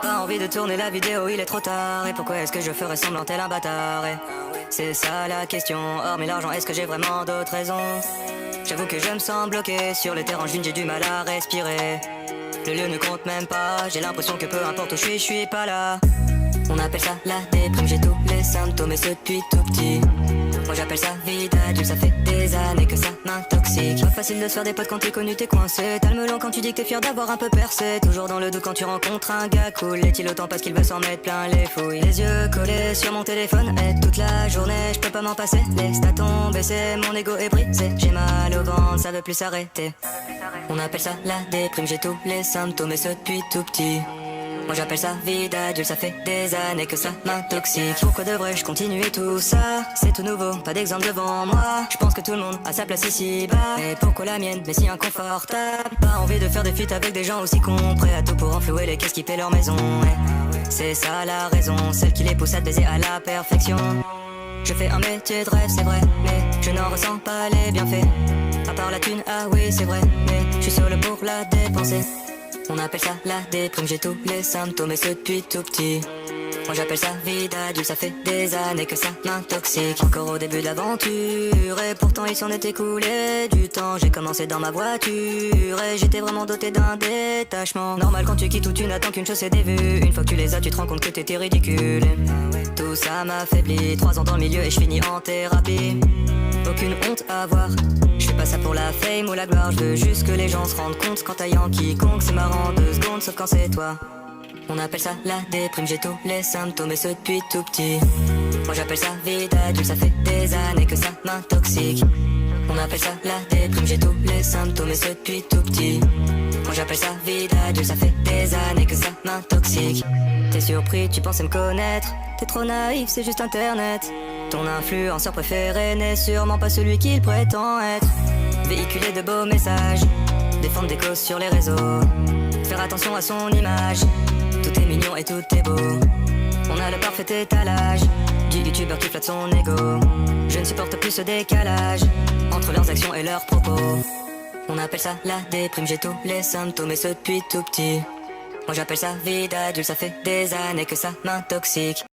Pas envie de tourner la vidéo, il est trop tard. Et pourquoi est-ce que je ferais semblant tel un bâtard? Et c'est ça la question. Hormis l'argent, est-ce que j'ai vraiment d'autres raisons? J'avoue que je me sens bloqué sur les terres en juin, j'ai du mal à respirer. Le lieu ne compte même pas, j'ai l'impression que peu importe où je suis pas là. On appelle ça la déprime, j'ai tous les symptômes et ce depuis tout petit. Moi j'appelle ça vie d'adulte, ça fait des années que ça m'intoxique. Pas facile de se faire des potes quand t'es connu, t'es coincé. T'as le melon quand tu dis que t'es fier d'avoir un peu percé. Toujours dans le doute quand tu rencontres un gars cool. Est-il autant parce qu'il veut s'en mettre plein les fouilles? Les yeux collés sur mon téléphone et toute la journée je peux pas m'en passer. Les stats ont baissé, mon ego est brisé. J'ai mal au ventre, ça veut plus s'arrêter. On appelle ça la déprime, j'ai tous les symptômes et ce depuis tout petit. Moi j'appelle ça vie d'adulte, ça fait des années que ça m'intoxique. Pourquoi devrais-je continuer tout ça? C'est tout nouveau, pas d'exemple devant moi. Je pense que tout le monde a sa place ici bas. Et pourquoi la mienne, mais si inconfortable? Pas envie de faire des feats avec des gens aussi cons, prêts à tout pour enflouer les caisses qui paient leur maison. Et c'est ça la raison, celle qui les pousse à te baiser à la perfection. Je fais un métier de rêve, c'est vrai, mais je n'en ressens pas les bienfaits. À part la thune, ah oui c'est vrai, mais je suis seul pour la dépenser. On appelle ça la déprime, j'ai tous les symptômes et ce depuis tout petit. Moi j'appelle ça vie d'adulte, ça fait des années que ça m'intoxique. Encore au début de l'aventure et pourtant il s'en est écoulé du temps. J'ai commencé dans ma voiture et j'étais vraiment doté d'un détachement. Normal quand tu quittes où tu n'attends qu'une chose c'est des vues. Une fois que tu les as tu te rends compte que t'étais ridicule. Tout ça m'affaiblit, 3 ans dans le milieu et je finis en thérapie. Aucune honte à avoir, je fais pas ça pour la fame ou la gloire. Je veux juste que les gens se rendent compte qu'en taillant quiconque c'est marrant 2 secondes sauf quand c'est toi. On appelle ça la déprime, j'ai tous les symptômes et ce depuis tout petit. Moi j'appelle ça vie d'adulte, ça fait des années que ça m'intoxique. On appelle ça la déprime, j'ai tous les symptômes et ce depuis tout petit. Moi j'appelle ça vie d'adulte, ça fait des années que ça m'intoxique. T'es surpris, tu pensais me connaître, t'es trop naïf, c'est juste internet. Ton influenceur préféré n'est sûrement pas celui qu'il prétend être. Véhiculer de beaux messages, défendre des causes sur les réseaux, faire attention à son image. Tout est mignon et tout est beau. On a le parfait étalage du youtubeur qui flatte son ego. Je ne supporte plus ce décalage entre leurs actions et leurs propos. On appelle ça la déprime, j'ai tous les symptômes et ce depuis tout petit. Moi j'appelle ça vie d'adulte, ça fait des années que ça m'intoxique.